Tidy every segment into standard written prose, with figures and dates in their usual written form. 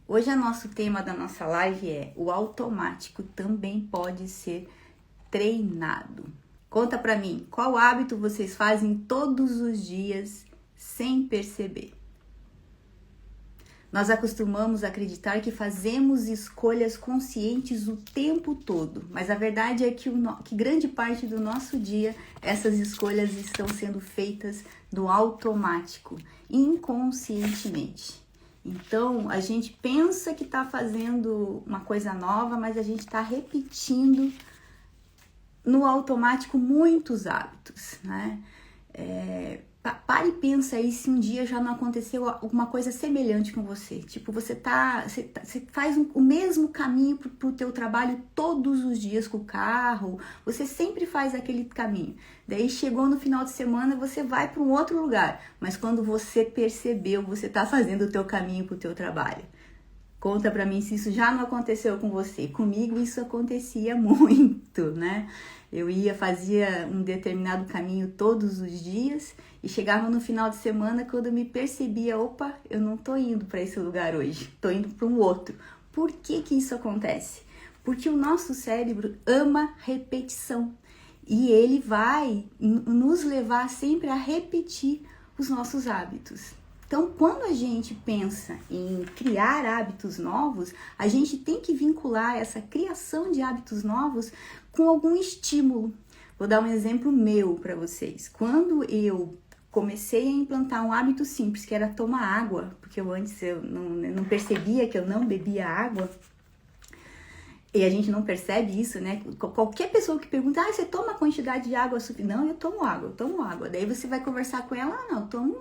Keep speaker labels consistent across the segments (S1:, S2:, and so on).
S1: Hoje o nosso tema da nossa live é: o automático também pode ser treinado. Conta pra mim, qual hábito vocês fazem todos os dias sem perceber? Nós acostumamos a acreditar que fazemos escolhas conscientes o tempo todo, mas a verdade é que grande parte do nosso dia essas escolhas estão sendo feitas no automático, inconscientemente. Então, a gente pensa que está fazendo uma coisa nova, mas a gente está repetindo no automático muitos hábitos, né? Pare e pensa aí se um dia já não aconteceu alguma coisa semelhante com você. Tipo, você faz o mesmo caminho pro teu trabalho todos os dias com o carro, você sempre faz aquele caminho. Daí chegou no final de semana, você vai para um outro lugar, mas quando você percebeu, você tá fazendo o teu caminho pro teu trabalho. Conta pra mim se isso já não aconteceu com você. Comigo isso acontecia muito, né? Eu fazia um determinado caminho todos os dias e chegava no final de semana quando eu me percebia, opa, eu não tô indo para esse lugar hoje, tô indo para um outro. Por que que isso acontece? Porque o nosso cérebro ama repetição e ele vai nos levar sempre a repetir os nossos hábitos. Então, quando a gente pensa em criar hábitos novos, a gente tem que vincular essa criação de hábitos novos com algum estímulo. Vou dar um exemplo meu para vocês. Quando eu comecei a implantar um hábito simples, que era tomar água, porque antes eu não percebia que eu não bebia água, e a gente não percebe isso, né? Qualquer pessoa que pergunta, você toma a quantidade de água suficiente? Não, eu tomo água. Daí você vai conversar com ela, não, eu tomo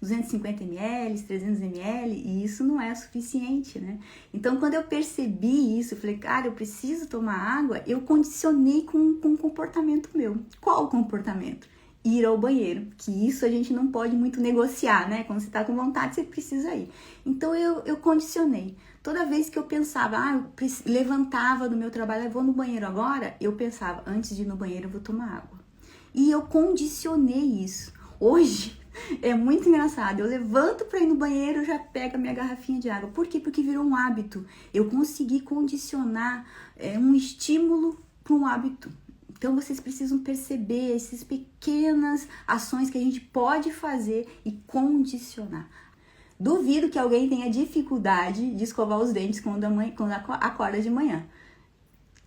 S1: 250 ml, 300 ml, e isso não é suficiente, né? Então, quando eu percebi isso, eu falei, cara, eu preciso tomar água, eu condicionei com um comportamento meu. Qual o comportamento? Ir ao banheiro, que isso a gente não pode muito negociar, né? Quando você tá com vontade, você precisa ir. Então, eu condicionei. Toda vez que eu pensava, eu levantava do meu trabalho, eu vou no banheiro agora, eu pensava, antes de ir no banheiro eu vou tomar água. E eu condicionei isso. Hoje é muito engraçado, eu levanto para ir no banheiro, eu já pego a minha garrafinha de água. Por quê? Porque virou um hábito. Eu consegui condicionar um estímulo para um hábito. Então vocês precisam perceber essas pequenas ações que a gente pode fazer e condicionar. Duvido que alguém tenha dificuldade de escovar os dentes quando acorda de manhã.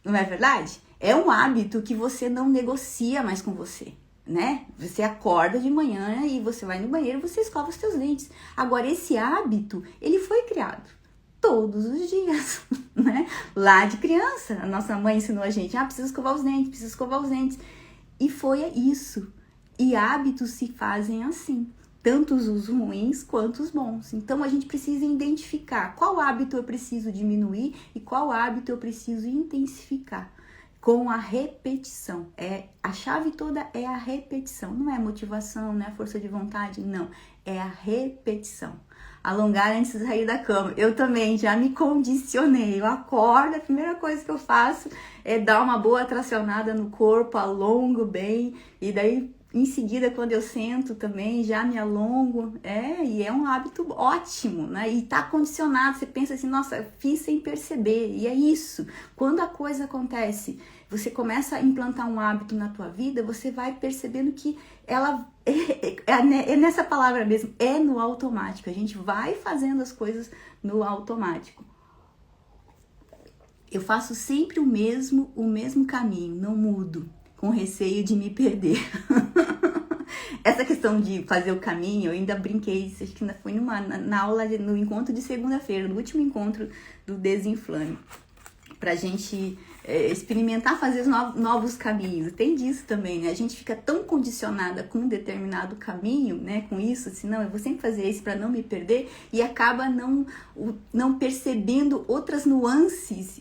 S1: Não é verdade? É um hábito que você não negocia mais com você, né? Você acorda de manhã e você vai no banheiro e você escova os seus dentes. Agora, esse hábito, ele foi criado todos os dias, né? Lá de criança, a nossa mãe ensinou a gente, precisa escovar os dentes. E foi isso. E hábitos se fazem assim. Tanto os ruins quanto os bons. Então, a gente precisa identificar qual hábito eu preciso diminuir e qual hábito eu preciso intensificar. Com a repetição. A chave toda é a repetição. Não é motivação, não é força de vontade, não. É a repetição. Alongar antes de sair da cama. Eu também já me condicionei. Eu acordo, a primeira coisa que eu faço é dar uma boa tracionada no corpo, alongo bem, e daí em seguida, quando eu sento também, já me alongo, e é um hábito ótimo, né? E tá condicionado, você pensa assim, nossa, fiz sem perceber, e é isso. Quando a coisa acontece, você começa a implantar um hábito na tua vida, você vai percebendo que ela é nessa palavra mesmo, é no automático. A gente vai fazendo as coisas no automático. Eu faço sempre o mesmo caminho, não mudo, com receio de me perder. Essa questão de fazer o caminho, eu ainda brinquei, acho que ainda foi na aula, no encontro de segunda-feira, no último encontro do Desinflame, pra gente experimentar fazer os novos caminhos. Tem disso também, né? A gente fica tão condicionada com um determinado caminho, né? Com isso, assim, não, eu vou sempre fazer isso para não me perder, e acaba não percebendo outras nuances.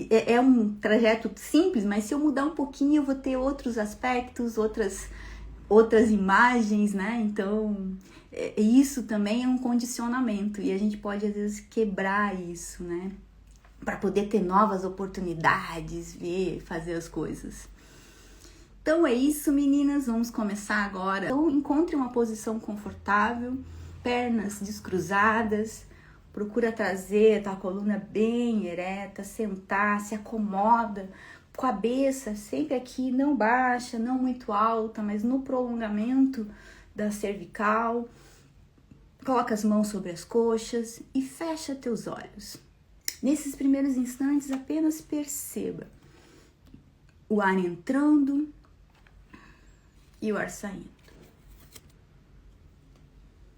S1: É um trajeto simples, mas se eu mudar um pouquinho, eu vou ter outros aspectos, outras imagens, né? Então, isso também é um condicionamento, e a gente pode, às vezes, quebrar isso, né? Para poder ter novas oportunidades, fazer as coisas. Então é isso, meninas, vamos começar agora. Então, encontre uma posição confortável, pernas descruzadas, Procura trazer a tua coluna bem ereta, sentar, se acomoda, cabeça sempre aqui, não baixa, não muito alta, mas no prolongamento da cervical. Coloca as mãos sobre as coxas e fecha teus olhos. Nesses primeiros instantes, apenas perceba o ar entrando e o ar saindo.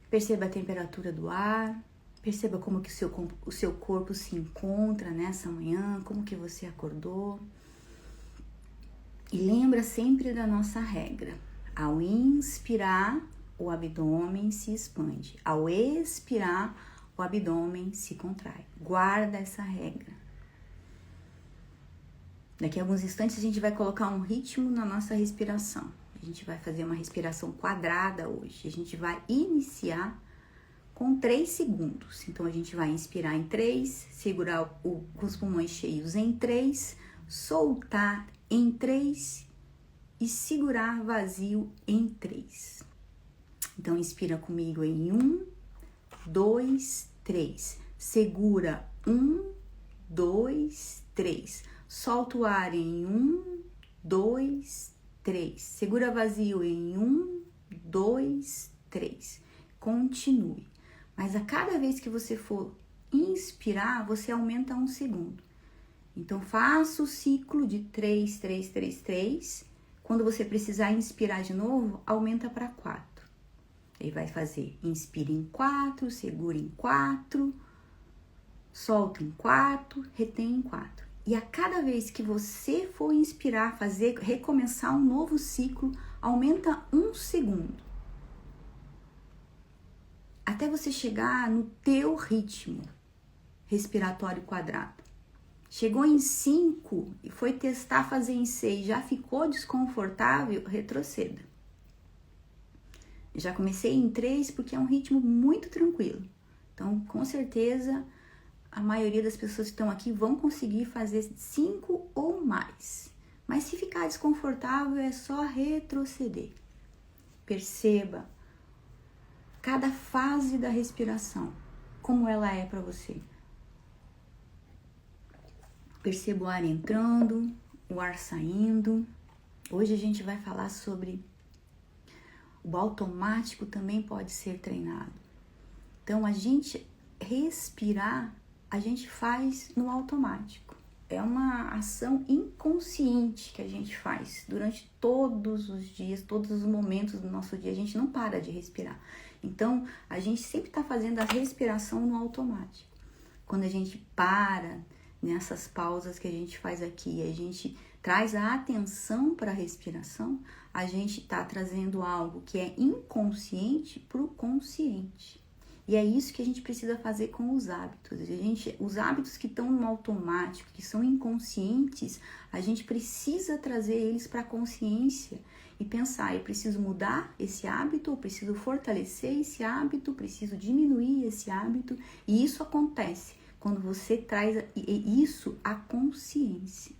S1: Perceba a temperatura do ar, perceba como que o seu corpo se encontra nessa manhã, como que você acordou. E lembra sempre da nossa regra. Ao inspirar, o abdômen se expande. Ao expirar, o abdômen se contrai. Guarda essa regra. Daqui a alguns instantes a gente vai colocar um ritmo na nossa respiração. A gente vai fazer uma respiração quadrada hoje. A gente vai iniciar com 3 segundos. Então a gente vai inspirar em 3, segurar com os pulmões cheios em 3, soltar em 3 e segurar vazio em 3. Então inspira comigo em 1, 2, 3. Segura 1, 2, 3. Solta o ar em 1, 2, 3. Segura vazio em 1, 2, 3. Continue. Mas a cada vez que você for inspirar, você aumenta 1 segundo. Então faça o ciclo de 3, 3, 3, 3. Quando você precisar inspirar de novo, aumenta para 4. Ele vai fazer, inspira em 4, segura em 4, solta em 4, retém em 4. E a cada vez que você for inspirar, recomeçar um novo ciclo, aumenta 1 segundo. Até você chegar no teu ritmo respiratório quadrado. Chegou em 5 e foi testar fazer em 6, já ficou desconfortável, retroceda. Já comecei em 3 porque é um ritmo muito tranquilo. Então, com certeza, a maioria das pessoas que estão aqui vão conseguir fazer 5 ou mais. Mas se ficar desconfortável, é só retroceder. Perceba cada fase da respiração, como ela é para você. Perceba o ar entrando, o ar saindo. Hoje a gente vai falar sobre o automático também pode ser treinado. Então, a gente respirar, a gente faz no automático. É uma ação inconsciente que a gente faz durante todos os dias, todos os momentos do nosso dia. A gente não para de respirar. Então, a gente sempre está fazendo a respiração no automático. Quando a gente para nessas pausas que a gente faz aqui, a gente traz a atenção para a respiração, a gente está trazendo algo que é inconsciente para o consciente. E é isso que a gente precisa fazer com os hábitos. Os hábitos que estão no automático, que são inconscientes, a gente precisa trazer eles para a consciência e pensar, eu preciso mudar esse hábito, eu preciso fortalecer esse hábito, preciso diminuir esse hábito. E isso acontece quando você traz isso à consciência.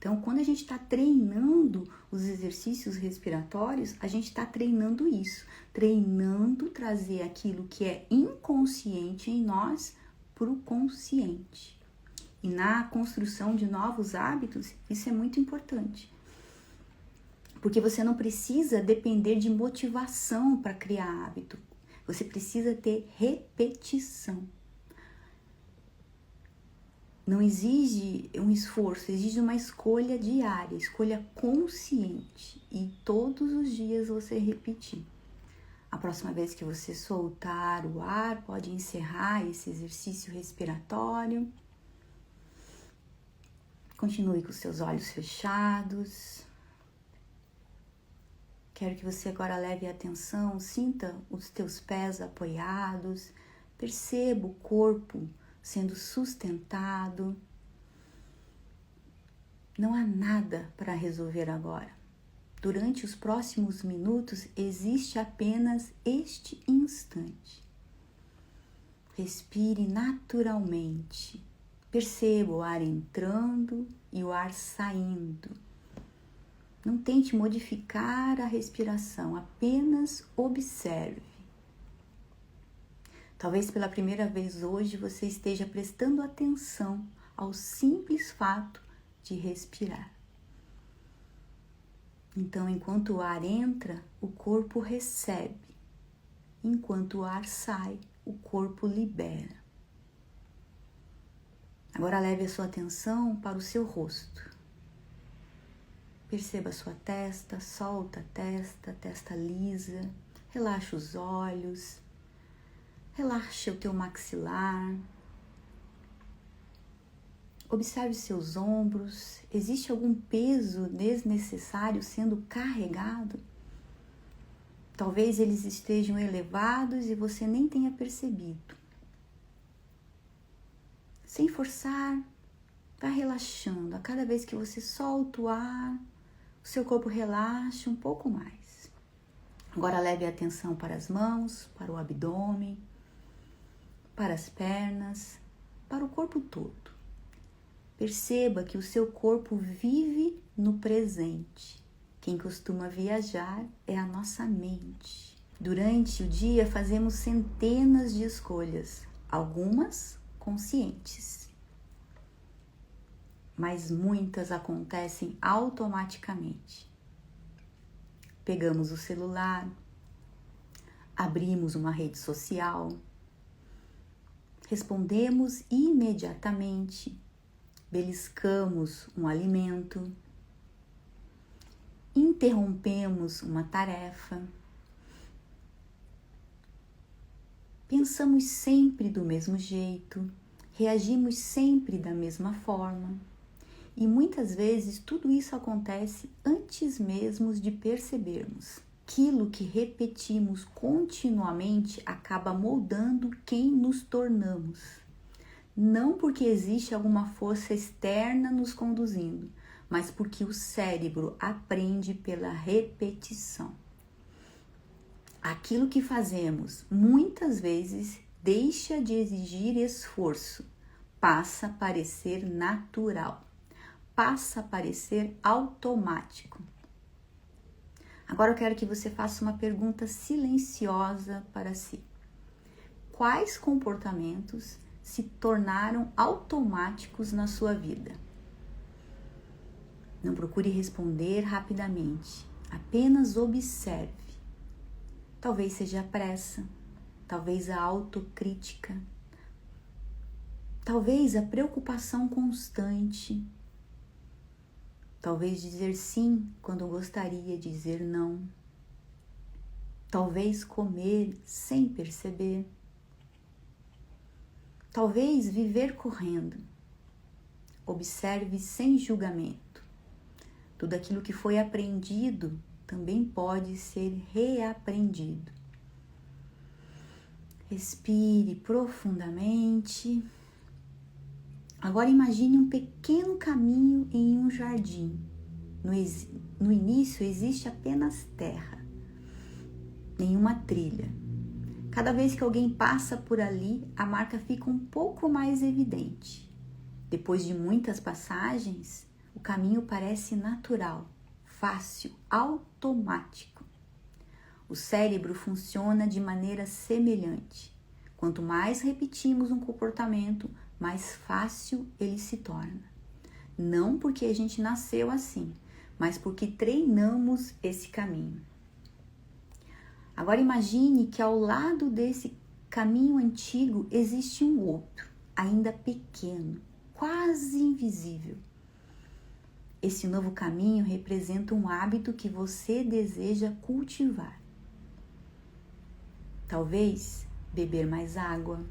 S1: Então, quando a gente está treinando os exercícios respiratórios, a gente está treinando isso, treinando trazer aquilo que é inconsciente em nós para o consciente. E na construção de novos hábitos, isso é muito importante. Porque você não precisa depender de motivação para criar hábito. Você precisa ter repetição. Não exige um esforço, exige uma escolha diária, escolha consciente. E todos os dias você repetir. A próxima vez que você soltar o ar, pode encerrar esse exercício respiratório. Continue com os seus olhos fechados. Quero que você agora leve a atenção, sinta os teus pés apoiados, perceba o corpo sendo sustentado. Não há nada para resolver agora. Durante os próximos minutos, existe apenas este instante. Respire naturalmente. Perceba o ar entrando e o ar saindo. Não tente modificar a respiração, apenas observe. Talvez pela primeira vez hoje você esteja prestando atenção ao simples fato de respirar. Então, enquanto o ar entra, o corpo recebe. Enquanto o ar sai, o corpo libera. Agora leve a sua atenção para o seu rosto. Perceba a sua testa, solta a testa lisa, relaxa os olhos, relaxa o teu maxilar. Observe seus ombros. Existe algum peso desnecessário sendo carregado? Talvez eles estejam elevados e você nem tenha percebido. Sem forçar, vai relaxando. A cada vez que você solta o ar, o seu corpo relaxa um pouco mais. Agora leve a atenção para as mãos, para o abdômen, para as pernas, para o corpo todo. Perceba que o seu corpo vive no presente. Quem costuma viajar é a nossa mente. Durante o dia fazemos centenas de escolhas, algumas conscientes, mas muitas acontecem automaticamente. Pegamos o celular, abrimos uma rede social, respondemos imediatamente, beliscamos um alimento, interrompemos uma tarefa, pensamos sempre do mesmo jeito, reagimos sempre da mesma forma e muitas vezes tudo isso acontece antes mesmo de percebermos. Aquilo que repetimos continuamente acaba moldando quem nos tornamos. Não porque existe alguma força externa nos conduzindo, mas porque o cérebro aprende pela repetição. Aquilo que fazemos muitas vezes deixa de exigir esforço, passa a parecer natural, passa a parecer automático. Agora eu quero que você faça uma pergunta silenciosa para si. Quais comportamentos se tornaram automáticos na sua vida? Não procure responder rapidamente, apenas observe. Talvez seja a pressa, talvez a autocrítica, talvez a preocupação constante, talvez dizer sim quando gostaria de dizer não, talvez comer sem perceber, talvez viver correndo. Observe sem julgamento. Tudo aquilo que foi aprendido também pode ser reaprendido. Respire profundamente. Agora imagine um pequeno caminho em um jardim. No início existe apenas terra, nenhuma trilha. Cada vez que alguém passa por ali, a marca fica um pouco mais evidente. Depois de muitas passagens, o caminho parece natural, fácil, automático. O cérebro funciona de maneira semelhante. Quanto mais repetimos um comportamento, mais fácil ele se torna. Não porque a gente nasceu assim, mas porque treinamos esse caminho. Agora imagine que ao lado desse caminho antigo existe um outro, ainda pequeno, quase invisível. Esse novo caminho representa um hábito que você deseja cultivar. Talvez beber mais água,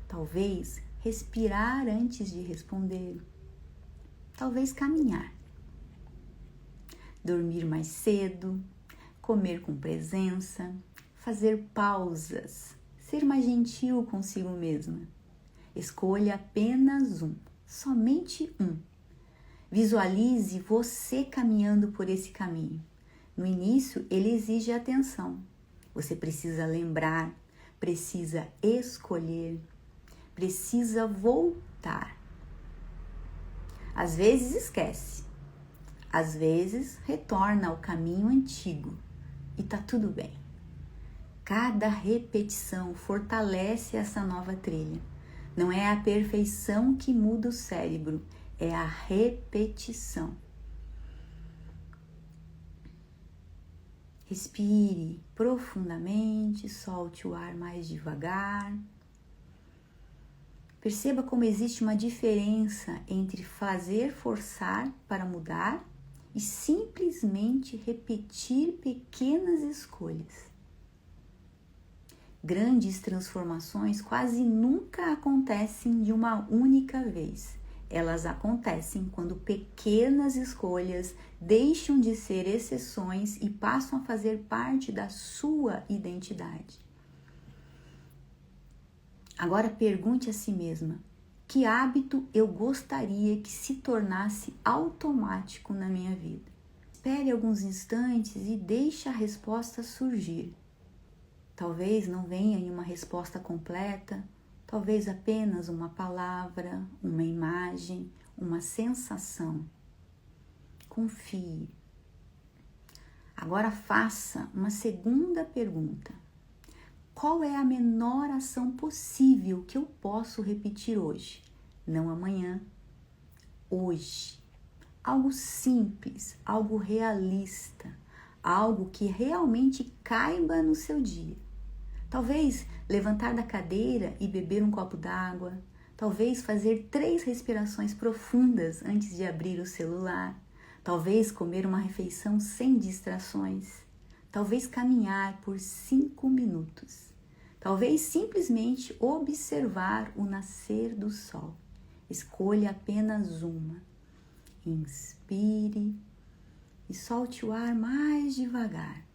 S1: talvez respirar antes de responder, talvez caminhar, dormir mais cedo, comer com presença, fazer pausas, ser mais gentil consigo mesma. Escolha apenas um, somente um. Visualize você caminhando por esse caminho. No início, ele exige atenção. Você precisa lembrar, precisa escolher, precisa voltar. Às vezes esquece, às vezes retorna ao caminho antigo e tá tudo bem. Cada repetição fortalece essa nova trilha. Não é a perfeição que muda o cérebro, é a repetição. Respire profundamente, solte o ar mais devagar. Perceba como existe uma diferença entre fazer forçar para mudar e simplesmente repetir pequenas escolhas. Grandes transformações quase nunca acontecem de uma única vez. Elas acontecem quando pequenas escolhas deixam de ser exceções e passam a fazer parte da sua identidade. Agora pergunte a si mesma: que hábito eu gostaria que se tornasse automático na minha vida? Espere alguns instantes e deixe a resposta surgir. Talvez não venha em uma resposta completa, talvez apenas uma palavra, uma imagem, uma sensação. Confie. Agora faça uma segunda pergunta. Qual é a menor ação possível que eu posso repetir hoje? Não amanhã, hoje. Algo simples, algo realista, algo que realmente caiba no seu dia. Talvez levantar da cadeira e beber um copo d'água. Talvez fazer 3 respirações profundas antes de abrir o celular. Talvez comer uma refeição sem distrações. Talvez caminhar por 5 minutos. Talvez simplesmente observar o nascer do sol. Escolha apenas uma. Inspire e solte o ar mais devagar.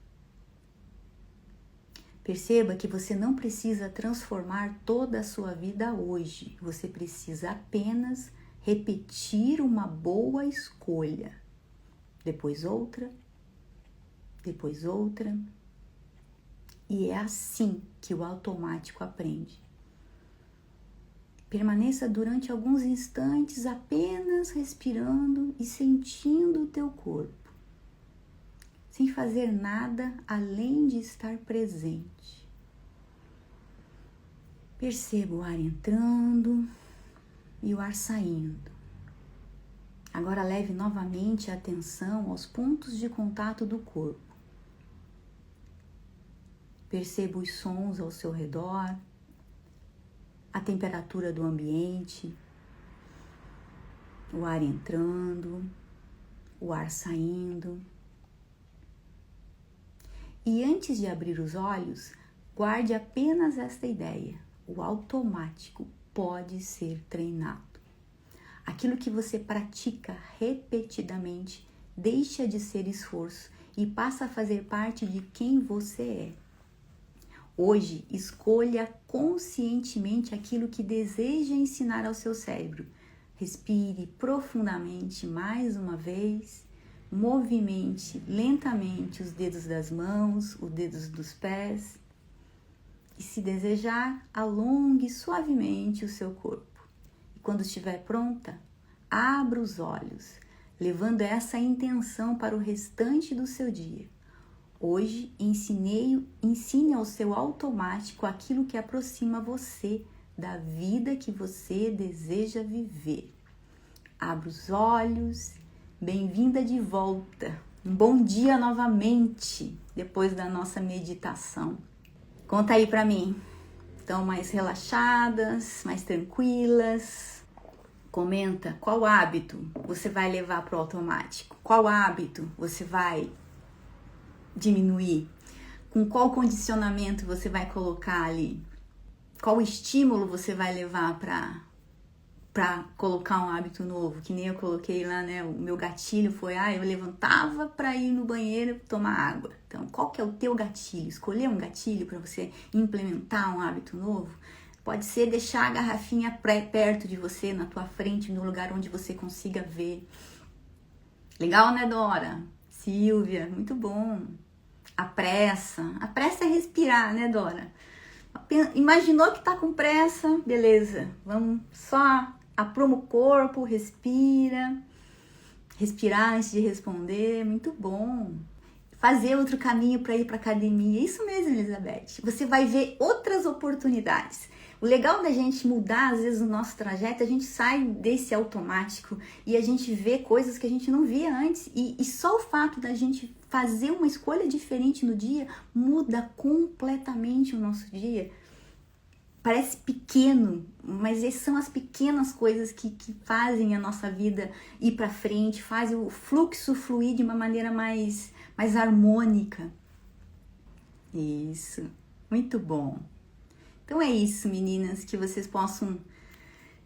S1: Perceba que você não precisa transformar toda a sua vida hoje. Você precisa apenas repetir uma boa escolha. Depois outra. Depois outra. E é assim que o automático aprende. Permaneça durante alguns instantes apenas respirando e sentindo o teu corpo, sem fazer nada além de estar presente. Perceba o ar entrando e o ar saindo. Agora leve novamente a atenção aos pontos de contato do corpo. Perceba os sons ao seu redor, a temperatura do ambiente, o ar entrando, o ar saindo. E antes de abrir os olhos, guarde apenas esta ideia: o automático pode ser treinado. Aquilo que você pratica repetidamente deixa de ser esforço e passa a fazer parte de quem você é. Hoje, escolha conscientemente aquilo que deseja ensinar ao seu cérebro. Respire profundamente mais uma vez. Movimente lentamente os dedos das mãos, os dedos dos pés. E se desejar, alongue suavemente o seu corpo. E quando estiver pronta, abra os olhos, levando essa intenção para o restante do seu dia. Hoje, ensine ao seu automático aquilo que aproxima você da vida que você deseja viver. Abra os olhos. Bem-vinda de volta. Um bom dia novamente, depois da nossa meditação. Conta aí pra mim. Estão mais relaxadas, mais tranquilas? Comenta qual hábito você vai levar pro automático. Qual hábito você vai diminuir? Com qual condicionamento você vai colocar ali? Qual estímulo você vai levar para colocar um hábito novo? Que nem eu coloquei lá, né? O meu gatilho foi, eu levantava para ir no banheiro tomar água. Então, qual que é o teu gatilho? Escolher um gatilho para você implementar um hábito novo? Pode ser deixar a garrafinha perto de você, na tua frente, no lugar onde você consiga ver. Legal, né, Dora? Silvia, muito bom. A pressa é respirar, né, Dora? Imaginou que tá com pressa? Beleza, vamos só apruma o corpo, respira. Respirar antes de responder, muito bom. fazer outro caminho para ir para academia. Isso mesmo, Elizabeth. Você vai ver outras oportunidades. O legal da gente mudar, às vezes, o nosso trajeto, a gente sai desse automático e a gente vê coisas que a gente não via antes. E só o fato da gente fazer uma escolha diferente no dia muda completamente o nosso dia. Parece pequeno, mas essas são as pequenas coisas que fazem a nossa vida ir para frente, fazem o fluxo fluir de uma maneira mais harmônica. Isso, muito bom. Então é isso, meninas, que vocês possam...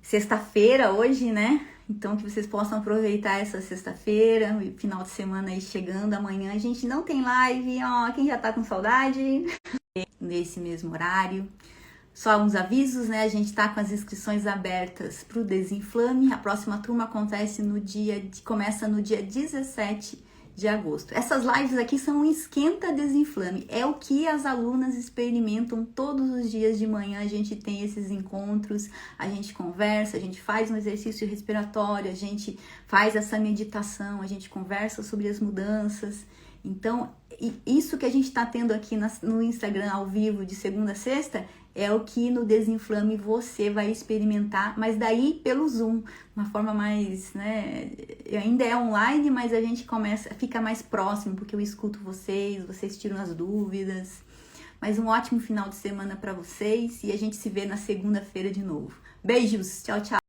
S1: Sexta-feira hoje, né? Então que vocês possam aproveitar essa sexta-feira, o final de semana aí chegando. Amanhã a gente não tem live, ó, quem já tá com saudade? Nesse mesmo horário. Só uns avisos, né? A gente tá com as inscrições abertas pro Desinflame. A próxima turma acontece começa no dia 17 de agosto. Essas lives aqui são um esquenta desinflame. É o que as alunas experimentam todos os dias de manhã. A gente tem esses encontros, a gente conversa, a gente faz um exercício respiratório, a gente faz essa meditação, a gente conversa sobre as mudanças. Então, isso que a gente está tendo aqui no Instagram ao vivo de segunda a sexta é o que no Desinflame você vai experimentar, mas daí pelo Zoom, uma forma mais, né, ainda é online, mas a gente fica mais próximo, porque eu escuto vocês tiram as dúvidas. Mas um ótimo final de semana para vocês e a gente se vê na segunda-feira de novo. Beijos, tchau, tchau.